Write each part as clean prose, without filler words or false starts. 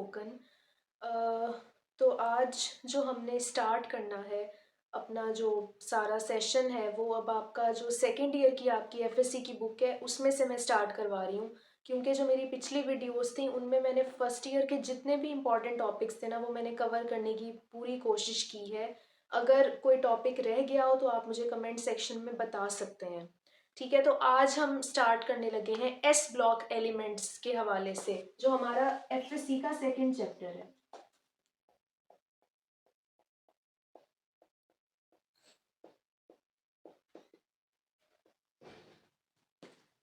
Spoken. तो आज जो हमने स्टार्ट करना है अपना जो सारा सेशन है वो अब आपका जो सेकेंड ईयर की आपकी एफएससी की बुक है उसमें से मैं स्टार्ट करवा रही हूँ, क्योंकि जो मेरी पिछली वीडियोस थी उनमें मैंने फर्स्ट ईयर के जितने भी इम्पोर्टेंट टॉपिक्स थे ना वो मैंने कवर करने की पूरी कोशिश की है। अगर कोई टॉपिक रह गया हो तो आप मुझे कमेंट सेक्शन में बता सकते हैं। ठीक है, तो आज हम स्टार्ट करने लगे हैं एस ब्लॉक एलिमेंट्स के हवाले से, जो हमारा एफएससी का सेकेंड चैप्टर है।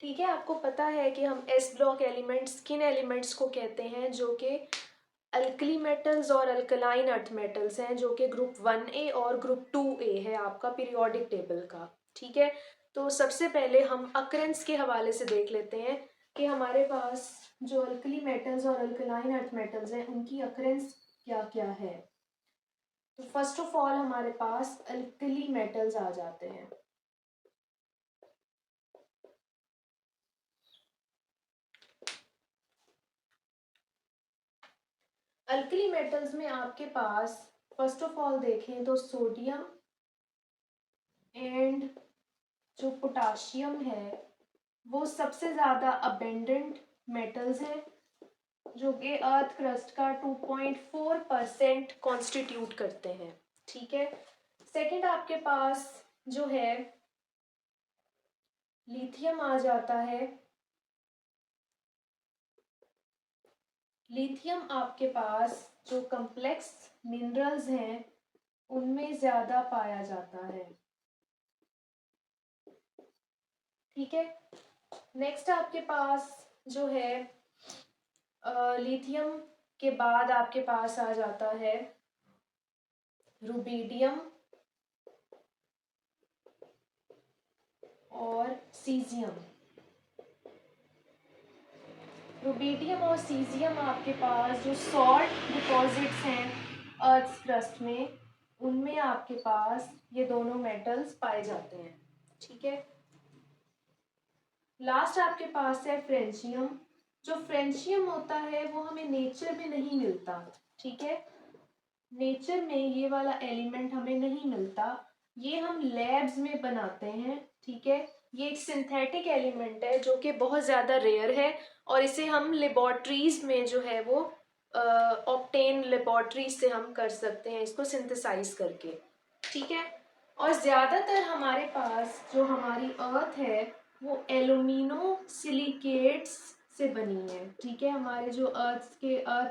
ठीक है, आपको पता है कि हम एस ब्लॉक एलिमेंट्स किन एलिमेंट्स को कहते हैं, जो कि अल्कली मेटल्स और अल्कलाइन अर्थ मेटल्स हैं, जो कि ग्रुप 1A और ग्रुप 2A है आपका पीरियोडिक टेबल का। ठीक है, तो सबसे पहले हम अकरेंस के हवाले से देख लेते हैं कि हमारे पास जो अल्कली मेटल्स और अल्कलाइन अर्थ मेटल्स हैं उनकी अकरेंस क्या क्या है। तो फर्स्ट ऑफ ऑल हमारे पास अल्कली मेटल्स आ जाते हैं। अल्कली मेटल्स में आपके पास फर्स्ट ऑफ ऑल देखें तो सोडियम एंड जो पोटाशियम है वो सबसे ज़्यादा अबेंडेंट मेटल्स हैं, जो कि अर्थ क्रस्ट का 2.4% कॉन्स्टिट्यूट करते हैं। ठीक है, सेकंड आपके पास जो है लिथियम आ जाता है। लिथियम आपके पास जो कम्प्लेक्स मिनरल्स हैं उनमें ज़्यादा पाया जाता है। ठीक है, नेक्स्ट आपके पास जो है लिथियम के बाद आपके पास आ जाता है रुबीडियम और सीजियम। रुबीडियम और सीजियम आपके पास जो सॉल्ट डिपॉजिट्स हैं अर्थ क्रस्ट में उनमें आपके पास ये दोनों मेटल्स पाए जाते हैं। ठीक है, लास्ट आपके पास है फ्रेंशियम। जो फ्रेंशियम होता है वो हमें नेचर में नहीं मिलता। ठीक है, नेचर में ये वाला एलिमेंट हमें नहीं मिलता, ये हम लैब्स में बनाते हैं। ठीक है, ये एक सिंथेटिक एलिमेंट है जो कि बहुत ज़्यादा रेयर है और इसे हम लेबॉर्ट्रीज में जो है वो ऑब्टेन लेबॉर्ट्रीज से हम कर सकते हैं इसको सिंथेसाइज करके। ठीक है, और ज़्यादातर हमारे पास जो हमारी अर्थ है वो एल्यूमिनो सिलिकेट्स से बनी है। ठीक है, हमारे जो अर्थ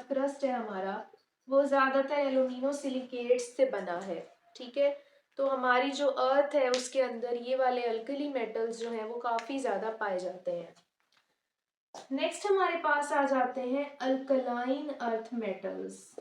क्रस्ट है हमारा वो ज़्यादातर एल्यूमिनो सिलिकेट्स से बना है। ठीक है, तो हमारी जो अर्थ है उसके अंदर ये वाले अल्कली मेटल्स जो हैं वो काफ़ी ज़्यादा पाए जाते हैं। नेक्स्ट हमारे पास आ जाते हैं alkaline earth metals.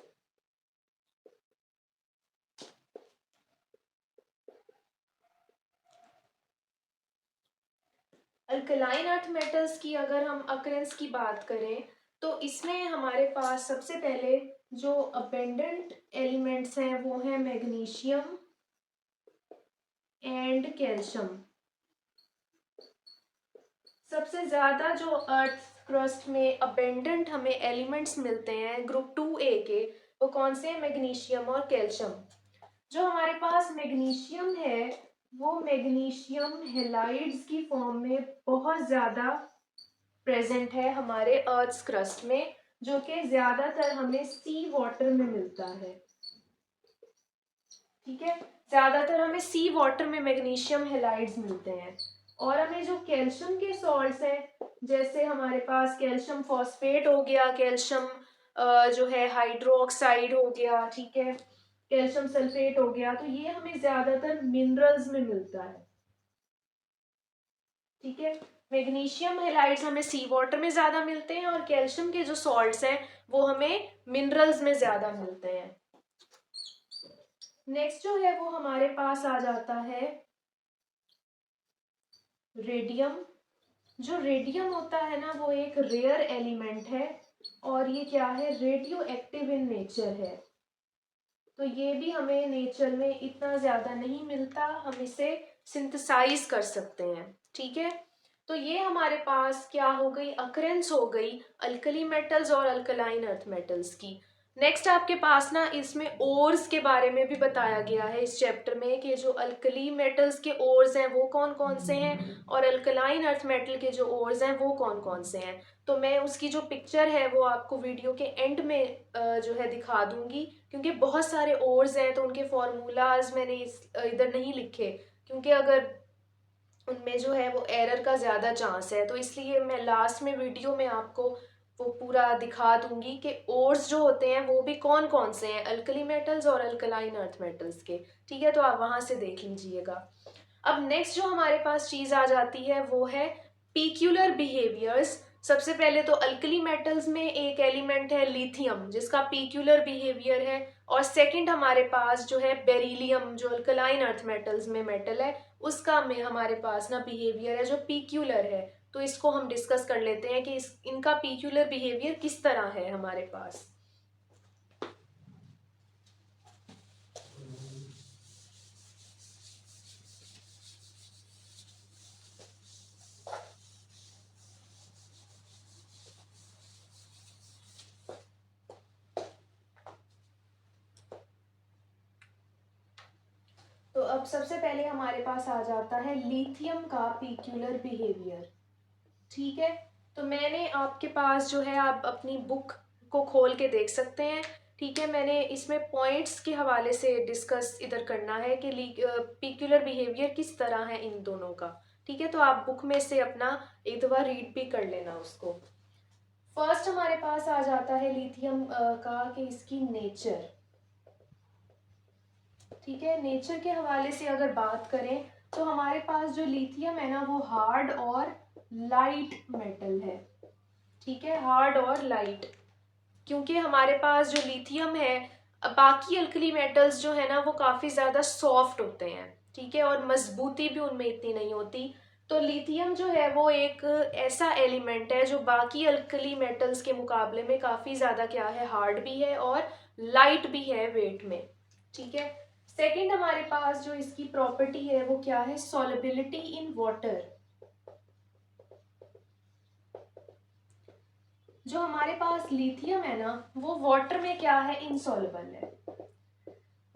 Alkaline earth metals की अगर हम अकरेंस की बात करें तो इसमें हमारे पास सबसे पहले जो अबेंडेंट एलिमेंट्स हैं वो हैं मैग्नीशियम एंड कैल्शियम। सबसे ज़्यादा जो अर्थ क्रस्ट में अबेंडेंट हमें एलिमेंट्स मिलते हैं ग्रुप 2A के, वो कौन से हैं? मैग्नीशियम और कैल्शियम। जो हमारे पास मैग्नीशियम है वो मैग्नीशियम हेलाइड्स की फॉर्म में बहुत ज़्यादा प्रेजेंट है हमारे अर्थ क्रस्ट में, जो कि ज़्यादातर हमें सी वाटर में मिलता है। ठीक है, ज़्यादातर हमें सी वाटर में मैग्नीशियम हेलाइड्स मिलते हैं। और हमें जो कैल्शियम के सॉल्ट्स हैं जैसे हमारे पास कैल्शियम फॉस्फेट हो गया, कैल्शियम जो है हाइड्रोक्साइड हो गया, ठीक है, कैल्शियम सल्फेट हो गया, तो ये हमें ज़्यादातर मिनरल्स में मिलता है। ठीक है, मैग्नीशियम हेलाइड्स हमें सी वाटर में ज़्यादा मिलते हैं और कैल्शियम के जो सॉल्ट्स हैं वो हमें मिनरल्स में ज़्यादा मिलते हैं। नेक्स्ट जो है वो हमारे पास आ जाता है रेडियम। जो रेडियम होता है ना वो एक रेयर एलिमेंट है और ये क्या है? रेडियो एक्टिव इन नेचर है। तो ये भी हमें नेचर में इतना ज़्यादा नहीं मिलता, हम इसे सिंथेसाइज कर सकते हैं। ठीक है, तो ये हमारे पास क्या हो गई, अकरेंस हो गई अल्कली मेटल्स और अल्कलाइन अर्थ मेटल्स की। नेक्स्ट आपके पास ना इसमें ओर्स के बारे में भी बताया गया है इस चैप्टर में कि जो अल्कली मेटल्स के ओर्स हैं वो कौन कौन से हैं और अल्कलाइन अर्थ मेटल के जो ओर्स हैं वो कौन कौन से हैं। तो मैं उसकी जो पिक्चर है वो आपको वीडियो के एंड में जो है दिखा दूंगी, क्योंकि बहुत सारे ओर्स हैं तो उनके फॉर्मूलाज मैंने इधर नहीं लिखे, क्योंकि अगर उनमें जो है वो एरर का ज़्यादा चांस है, तो इसलिए मैं लास्ट में वीडियो में आपको वो पूरा दिखा दूंगी कि ओर्स जो होते हैं वो भी कौन कौन से हैं, अल्कली मेटल्स और अल्कलाइन अर्थ मेटल्स के। ठीक है, तो आप वहां से देख लीजिएगा। अब नेक्स्ट जो हमारे पास चीज आ जाती है वो है पीक्यूलर बिहेवियर्स। सबसे पहले तो अल्कली मेटल्स में एक एलिमेंट है लिथियम जिसका पीक्यूलर बिहेवियर है, और सेकंड हमारे पास जो है बेरिलियम जो अल्कलाइन अर्थ मेटल्स में मेटल है, उसका में हमारे पास ना बिहेवियर है जो पीक्यूलर है। तो इसको हम डिस्कस कर लेते हैं कि इनका पीक्यूलर बिहेवियर किस तरह है हमारे पास। तो अब सबसे पहले हमारे पास आ जाता है लिथियम का पीक्यूलर बिहेवियर। ठीक है, तो मैंने आपके पास जो है आप अपनी बुक को खोल के देख सकते हैं। ठीक है, मैंने इसमें पॉइंट्स के हवाले से डिस्कस इधर करना है कि पीक्यूलर बिहेवियर किस तरह है इन दोनों का। ठीक है, तो आप बुक में से अपना एक दफा रीड भी कर लेना उसको। फर्स्ट हमारे पास आ जाता है लिथियम का कि इसकी नेचर। ठीक है, नेचर के हवाले से अगर बात करें तो हमारे पास जो लिथियम है ना वो हार्ड और लाइट मेटल है। ठीक है, हार्ड और लाइट, क्योंकि हमारे पास जो लिथियम है, बाकी अल्कली मेटल्स जो है ना वो काफी ज्यादा सॉफ्ट होते हैं। ठीक है, और मजबूती भी उनमें इतनी नहीं होती। तो लिथियम जो है वो एक ऐसा एलिमेंट है जो बाकी अल्कली मेटल्स के मुकाबले में काफी ज्यादा क्या है, हार्ड भी है और लाइट भी है वेट में। ठीक है, सेकंड हमारे पास जो इसकी प्रॉपर्टी है वो क्या है, सॉलिबिलिटी इन वाटर। जो हमारे पास लिथियम है ना वो वाटर में क्या है, इनसॉल्युबल है,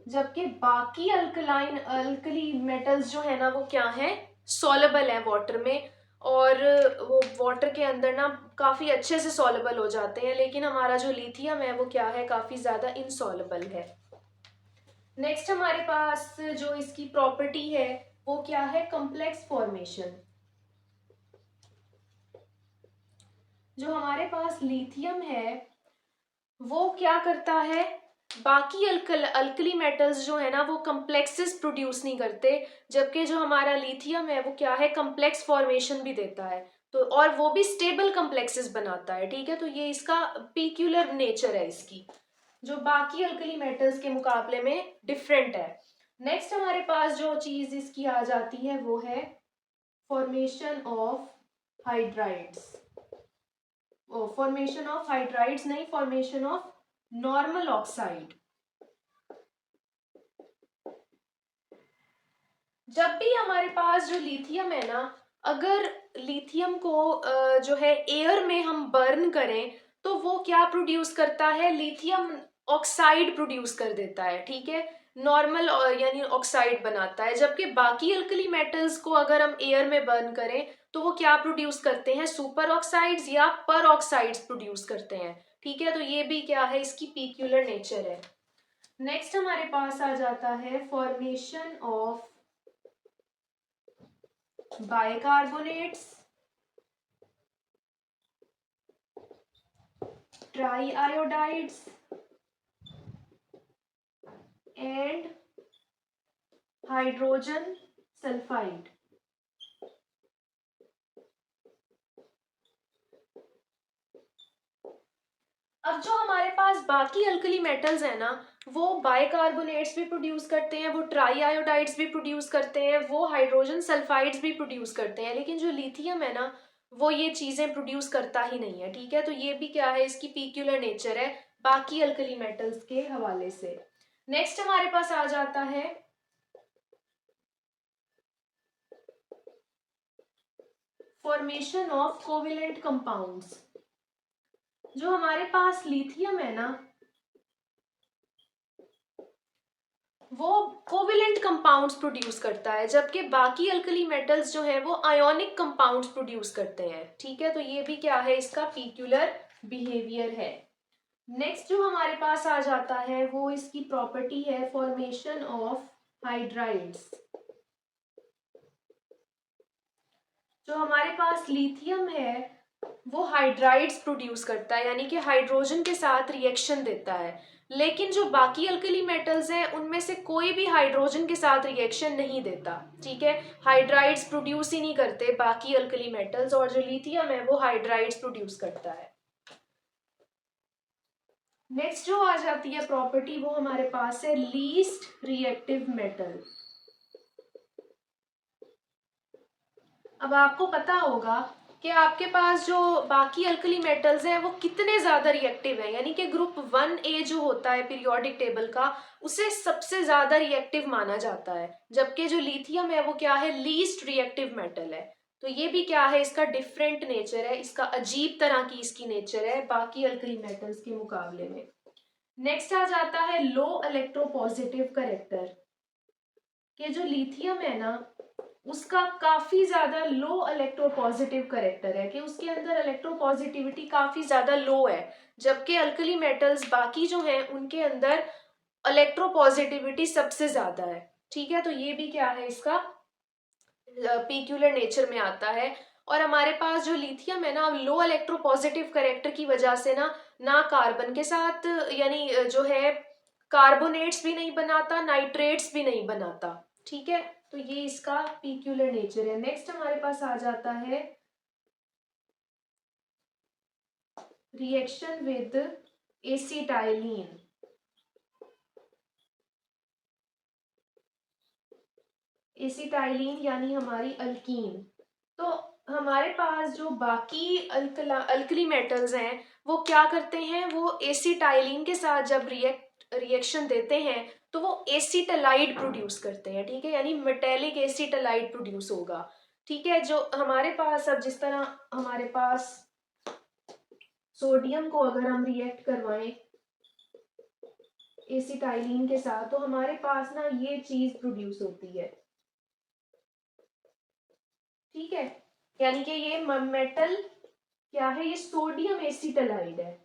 जबकि बाकी अल्कली मेटल्स जो है ना वो क्या है, सॉल्युबल है वाटर में, और वो वाटर के अंदर ना काफी अच्छे से सॉल्युबल हो जाते हैं। लेकिन हमारा जो लिथियम है वो क्या है, काफी ज्यादा इनसॉल्युबल है। नेक्स्ट हमारे पास जो इसकी प्रॉपर्टी है वो क्या है, कॉम्प्लेक्स फॉर्मेशन। जो हमारे पास लिथियम है वो क्या करता है, बाकी अल्कली मेटल्स जो है ना वो कम्प्लेक्सेस प्रोड्यूस नहीं करते, जबकि जो हमारा लिथियम है वो क्या है, कम्प्लेक्स फॉर्मेशन भी देता है। तो और वो भी स्टेबल कम्प्लेक्सेस बनाता है। ठीक है, तो ये इसका पीक्यूलर नेचर है इसकी, जो बाकी अल्कली मेटल्स के मुकाबले में डिफरेंट है। नेक्स्ट हमारे पास जो चीज इसकी आ जाती है वो है formation of hydrides. Formation of hydrides नहीं, फॉर्मेशन ऑफ नॉर्मल ऑक्साइड। जब भी हमारे पास जो लिथियम है ना, अगर लिथियम को जो है एयर में हम बर्न करें तो वो क्या प्रोड्यूस करता है, लिथियम ऑक्साइड प्रोड्यूस कर देता है। ठीक है, नॉर्मल यानी ऑक्साइड बनाता है, जबकि बाकी अल्कली मेटल्स को अगर हम एयर में बर्न करें तो वो क्या प्रोड्यूस करते हैं, सुपर ऑक्साइड्स या पर ऑक्साइड्स प्रोड्यूस करते हैं। ठीक है, तो ये भी क्या है, इसकी पीक्यूलर नेचर है। नेक्स्ट हमारे पास आ जाता है formation of bicarbonates, triiodides and hydrogen sulphide. अब जो हमारे पास बाकी अल्कली मेटल्स है ना वो बाइकार्बोनेट्स भी प्रोड्यूस करते हैं, वो ट्राईआयोडाइड्स भी प्रोड्यूस करते हैं, वो हाइड्रोजन सल्फाइड्स भी प्रोड्यूस करते हैं, लेकिन जो लिथियम है ना वो ये चीजें प्रोड्यूस करता ही नहीं है। ठीक है, तो ये भी क्या है, इसकी पीक्यूलर नेचर है बाकी अल्कली मेटल्स के हवाले से। नेक्स्ट हमारे पास आ जाता है फॉर्मेशन ऑफ कोवेलेंट कंपाउंड्स। जो हमारे पास लिथियम है ना, वो कोवेलेंट कंपाउंड्स प्रोड्यूस करता है, जबकि बाकी अल्कली मेटल्स जो है वो आयोनिक कंपाउंड्स प्रोड्यूस करते हैं। ठीक है, तो ये भी क्या है, इसका पीक्यूलर बिहेवियर है। नेक्स्ट जो हमारे पास आ जाता है वो इसकी प्रॉपर्टी है फॉर्मेशन ऑफ हाइड्राइड्स। जो हमारे पास लिथियम है वो हाइड्राइड्स प्रोड्यूस करता है, यानी कि हाइड्रोजन के साथ रिएक्शन देता है। लेकिन जो बाकी अल्कली मेटल्स हैं उनमें से कोई भी हाइड्रोजन के साथ रिएक्शन नहीं देता। ठीक है, हाइड्राइड्स प्रोड्यूस ही नहीं करते बाकी अल्कली मेटल्स, और जो लिथियम है वो हाइड्राइड्स प्रोड्यूस करता है। नेक्स्ट जो आ जाती है प्रॉपर्टी वो हमारे पास है लीस्ट रिएक्टिव मेटल। अब आपको पता होगा कि आपके पास जो बाकी अल्कली मेटल्स हैं वो कितने ज्यादा रिएक्टिव हैं, यानी कि ग्रुप 1A जो होता है पीरियोडिक टेबल का, उसे सबसे ज्यादा रिएक्टिव माना जाता है, जबकि जो लिथियम है वो क्या है, लीस्ट रिएक्टिव मेटल है। तो ये भी क्या है, इसका डिफरेंट नेचर है, इसका अजीब तरह की इसकी नेचर है बाकी अल्कली मेटल्स के मुकाबले में। नेक्स्ट आ जाता है लो इलेक्ट्रोपॉजिटिव करेक्टर, कि जो लिथियम है ना उसका काफी ज्यादा लो इलेक्ट्रोपॉजिटिव करेक्टर है, कि उसके अंदर इलेक्ट्रोपॉजिटिविटी काफी ज्यादा लो है, जबकि अल्कली मेटल्स बाकी जो हैं उनके अंदर इलेक्ट्रोपॉजिटिविटी सबसे ज्यादा है। ठीक है, तो ये भी क्या है, इसका पीक्यूलर नेचर में आता है। और हमारे पास जो लिथियम है ना, लो इलेक्ट्रोपॉजिटिव करेक्टर की वजह से ना ना कार्बन के साथ यानी जो है कार्बोनेट्स भी नहीं बनाता, नाइट्रेट्स भी नहीं बनाता। ठीक है, तो ये इसका पीक्यूलर नेचर है। नेक्स्ट हमारे पास आ जाता है रिएक्शन विद एसिटाइलिन। एसिटाइलिन यानी हमारी अल्कीन। तो हमारे पास जो बाकी अल्कली मेटल्स हैं वो क्या करते हैं, वो एसिटाइलिन के साथ जब रिएक्शन देते हैं तो वो एसिटलाइड प्रोड्यूस करते हैं। ठीक है, यानी मेटेलिक एसिटलाइड प्रोड्यूस होगा। ठीक है, जो हमारे पास अब जिस तरह हमारे पास सोडियम को अगर हम रिएक्ट करवाएं एसिटाइलिन के साथ तो हमारे पास ना ये चीज प्रोड्यूस होती है। ठीक है, यानी कि ये मेटल क्या है, ये सोडियम एसिटलाइड है।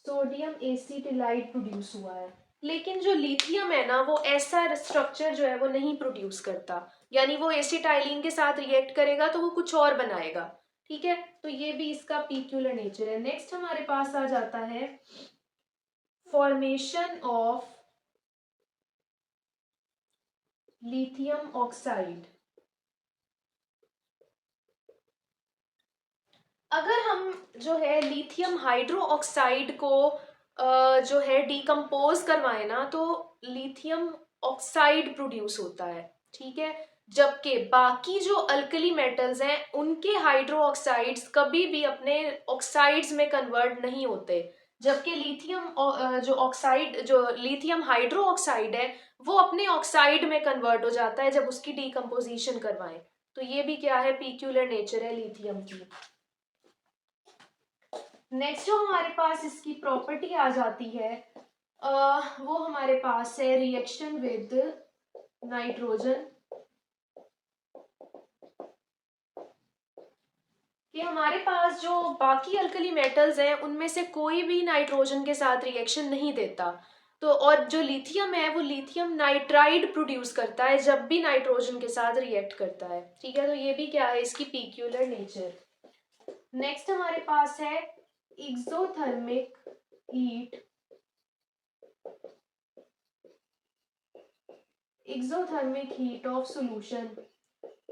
सोडियम एसिटिलाइड प्रोड्यूस हुआ है। लेकिन जो लिथियम है ना वो ऐसा स्ट्रक्चर जो है वो नहीं प्रोड्यूस करता, यानी वो एसिटाइलिन के साथ रिएक्ट करेगा तो वो कुछ और बनाएगा। ठीक है, तो ये भी इसका पीक्यूलर नेचर है। नेक्स्ट हमारे पास आ जाता है फॉर्मेशन ऑफ लिथियम ऑक्साइड। अगर हम जो है लिथियम हाइड्रो ऑक्साइड को जो है डिकम्पोज करवाए ना तो लिथियम ऑक्साइड प्रोड्यूस होता है। ठीक है, जबकि बाकी जो अल्कली मेटल्स हैं उनके हाइड्रो ऑक्साइड्स कभी भी अपने ऑक्साइड्स में कन्वर्ट नहीं होते, जबकि लिथियम जो लिथियम हाइड्रो ऑक्साइड है वो अपने ऑक्साइड में कन्वर्ट हो जाता है जब उसकी डिकम्पोजिशन करवाएं। तो ये भी क्या है, पीक्यूलर नेचर है लिथियम की। नेक्स्ट जो हमारे पास इसकी प्रॉपर्टी आ जाती है वो हमारे पास है रिएक्शन विद नाइट्रोजन, कि हमारे पास जो बाकी अल्कली मेटल्स हैं उनमें से कोई भी नाइट्रोजन के साथ रिएक्शन नहीं देता। तो और जो लिथियम है वो लिथियम नाइट्राइड प्रोड्यूस करता है जब भी नाइट्रोजन के साथ रिएक्ट करता है। ठीक है, तो ये भी क्या है, इसकी पीक्यूलर नेचर। नेक्स्ट हमारे पास है exothermic heat, exothermic heat of solution.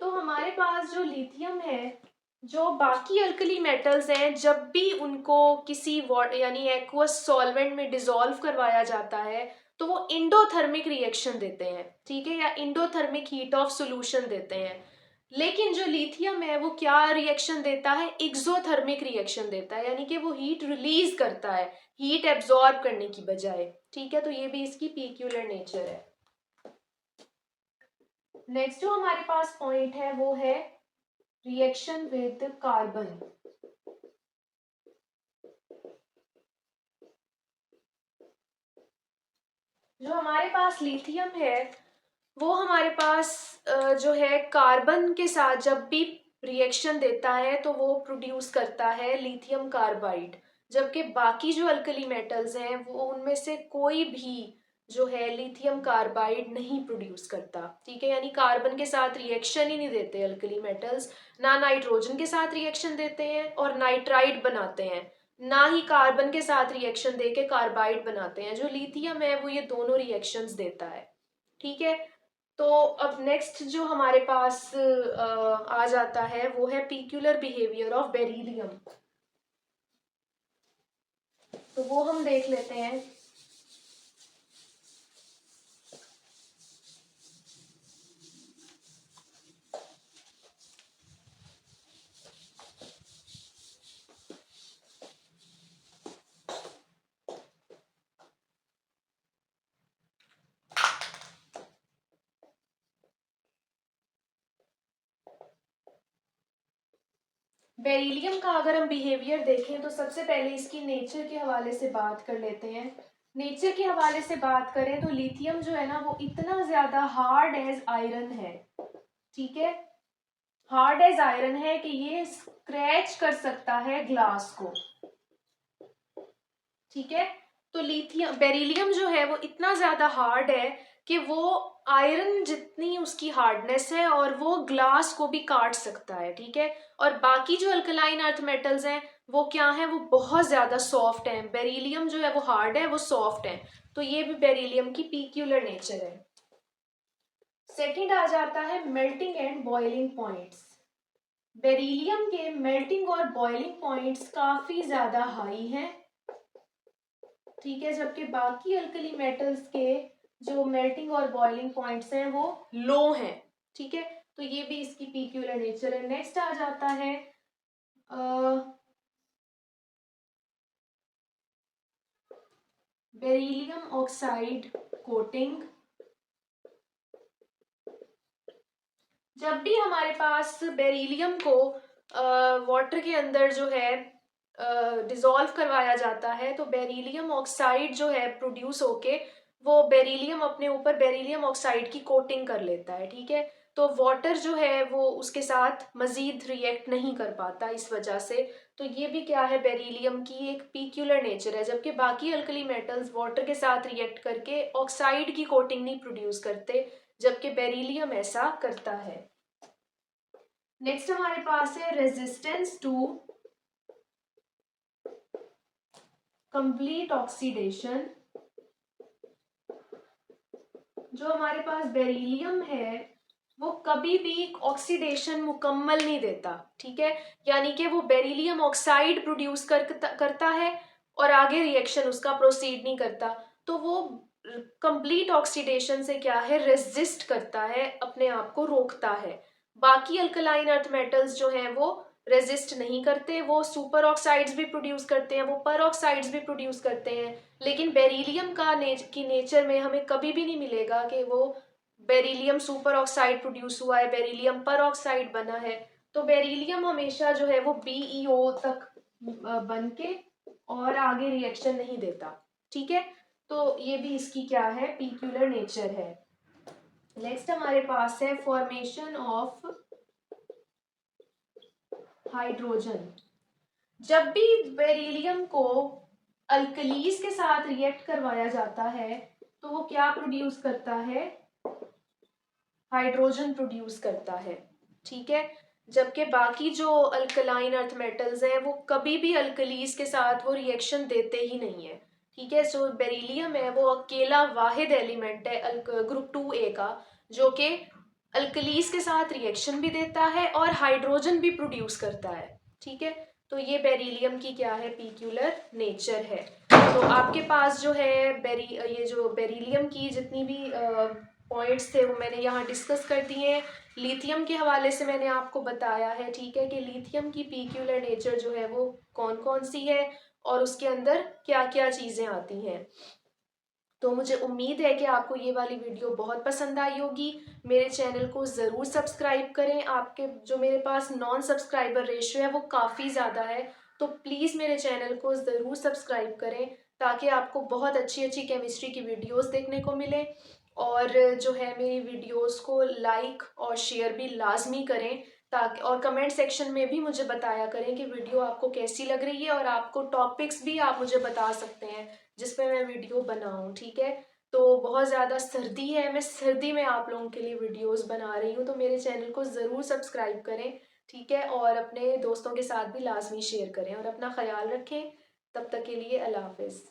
तो हमारे पास जो लिथियम है, जो बाकी अल्कली मेटल्स हैं जब भी उनको किसी वाटर यानी एक्वस सॉल्वेंट में डिसॉल्व करवाया जाता है तो वो इंडोथर्मिक रिएक्शन देते हैं। ठीक है, या इंडोथर्मिक हीट ऑफ सॉल्यूशन देते हैं। लेकिन जो लिथियम है वो क्या रिएक्शन देता है, एक्सोथर्मिक रिएक्शन देता है, यानी कि वो हीट रिलीज करता है हीट एब्जॉर्ब करने की बजाय। ठीक है, तो ये भी इसकी पीक्यूलर नेचर है। नेक्स्ट जो हमारे पास पॉइंट है वो है रिएक्शन विद कार्बन। जो हमारे पास लिथियम है वो हमारे पास जो है कार्बन के साथ जब भी रिएक्शन देता है तो वो प्रोड्यूस करता है लिथियम कार्बाइड, जबकि बाकी जो अल्कली मेटल्स हैं वो उनमें से कोई भी जो है लिथियम कार्बाइड नहीं प्रोड्यूस करता। ठीक है, यानी कार्बन के साथ रिएक्शन ही नहीं देते अल्कली मेटल्स, ना नाइट्रोजन के साथ रिएक्शन देते हैं और नाइट्राइड बनाते हैं, ना ही कार्बन के साथ रिएक्शन देके कार्बाइड बनाते हैं। जो लिथियम है वो ये दोनों रिएक्शंस देता है। ठीक है, तो अब नेक्स्ट जो हमारे पास आ जाता है वो है पीक्यूलर बिहेवियर ऑफ बेरिलियम। तो वो हम देख लेते हैं। बेरिलियम का अगर हम बिहेवियर देखें तो सबसे पहले इसकी नेचर के हवाले से बात कर लेते हैं। नेचर के हवाले से बात करें तो लिथियम जो है ना वो इतना ज्यादा हार्ड एज आयरन है। ठीक है, हार्ड एज आयरन है कि ये स्क्रैच कर सकता है ग्लास को। ठीक है, तो लिथियम बेरिलियम जो है वो इतना ज्यादा हार्ड है कि वो आयरन जितनी उसकी हार्डनेस है और वो ग्लास को भी काट सकता है। ठीक है, और बाकी जो अल्कलाइन अर्थ मेटल्स हैं वो क्या है, वो बहुत ज्यादा सॉफ्ट हैं। बेरिलियम जो है वो हार्ड है, वो सॉफ्ट है। तो ये भी बेरिलियम की पीक्यूलर नेचर है। सेकंड आ जाता है melting and boiling points. Beryllium के मेल्टिंग और बॉइलिंग पॉइंट्स काफी ज्यादा हाई हैं। ठीक है, जबकि बाकी अल्कली मेटल्स के जो मेल्टिंग और बॉइलिंग पॉइंट्स हैं वो लो हैं। ठीक है, तो ये भी इसकी पीक्यूलर नेचर है। नेक्स्ट आ जाता है बेरिलियम ऑक्साइड कोटिंग। जब भी हमारे पास बेरिलियम को वाटर के अंदर जो है डिसॉल्व करवाया जाता है तो बेरिलियम ऑक्साइड जो है प्रोड्यूस होके वो बेरिलियम अपने ऊपर बेरिलियम ऑक्साइड की कोटिंग कर लेता है। ठीक है, तो वाटर जो है वो उसके साथ मजीद रिएक्ट नहीं कर पाता इस वजह से। तो ये भी क्या है, बेरिलियम की एक पीक्यूलर नेचर है। जबकि बाकी अल्कली मेटल्स वाटर के साथ रिएक्ट करके ऑक्साइड की कोटिंग नहीं प्रोड्यूस करते, जबकि बेरिलियम ऐसा करता है। नेक्स्ट हमारे पास है रेजिस्टेंस टू कंप्लीट ऑक्सीडेशन। जो हमारे पास बेरिलियम है वो कभी भी ऑक्सीडेशन मुकम्मल नहीं देता। ठीक है, यानी कि वो बेरिलियम ऑक्साइड प्रोड्यूस करता है और आगे रिएक्शन उसका प्रोसीड नहीं करता। तो वो कंप्लीट ऑक्सीडेशन से क्या है, रेजिस्ट करता है, अपने आप को रोकता है। बाकी अल्कलाइन अर्थ मेटल्स जो हैं वो रेजिस्ट नहीं करते, वो सुपर ऑक्साइड्स भी प्रोड्यूस करते हैं, वो पर ऑक्साइड्स भी प्रोड्यूस करते हैं। लेकिन बेरिलियम की नेचर में हमें कभी भी नहीं मिलेगा कि वो बेरिलियम सुपर ऑक्साइड प्रोड्यूस हुआ है, बेरिलियम पर ऑक्साइड बना है। तो बेरिलियम हमेशा जो है वो BeO तक बन के और आगे रिएक्शन नहीं देता। ठीक है, तो ये भी इसकी क्या है, पीक्यूलर नेचर है। नेक्स्ट हमारे पास है फॉर्मेशन ऑफ हाइड्रोजन। जब भी बेरिलियम को अल्कलीज के साथ रिएक्ट करवाया जाता है तो वो क्या प्रोड्यूस करता है, हाइड्रोजन प्रोड्यूस करता है। ठीक है, जबकि बाकी जो अल्कलाइन अर्थ मेटल्स हैं वो कभी भी अल्कलीज के साथ वो रिएक्शन देते ही नहीं है। ठीक है, जो बेरिलियम है वो अकेला वाहिद एलिमेंट है ग्रुप 2A का जो कि अल्कलीज के साथ रिएक्शन भी देता है और हाइड्रोजन भी प्रोड्यूस करता है। ठीक है, तो ये बेरिलियम की क्या है, पीक्यूलर नेचर है। तो आपके पास जो है ये जो बेरिलियम की जितनी भी पॉइंट्स थे वो मैंने यहाँ डिस्कस कर दिए हैं। लिथियम के हवाले से मैंने आपको बताया है। ठीक है, कि लिथियम की पीक्यूलर नेचर जो है वो कौन कौन सी है और उसके अंदर क्या क्या चीज़ें आती हैं। तो मुझे उम्मीद है कि आपको ये वाली वीडियो बहुत पसंद आई होगी। मेरे चैनल को ज़रूर सब्सक्राइब करें। आपके जो मेरे पास नॉन सब्सक्राइबर रेशियो है वो काफ़ी ज़्यादा है, तो प्लीज़ मेरे चैनल को ज़रूर सब्सक्राइब करें ताकि आपको बहुत अच्छी अच्छी केमिस्ट्री की वीडियोस देखने को मिले। और जो है मेरी वीडियोस को लाइक और शेयर भी लाजमी करें, ताकि और कमेंट सेक्शन में भी मुझे बताया करें कि वीडियो आपको कैसी लग रही है, और आपको टॉपिक्स भी आप मुझे बता सकते हैं जिस पे मैं वीडियो बनाऊं, ठीक है। तो बहुत ज़्यादा सर्दी है, मैं सर्दी में आप लोगों के लिए वीडियोस बना रही हूँ, तो मेरे चैनल को ज़रूर सब्सक्राइब करें, ठीक है। और अपने दोस्तों के साथ भी लाजमी शेयर करें और अपना ख्याल रखें। तब तक के लिए अल्लाह हाफिज़।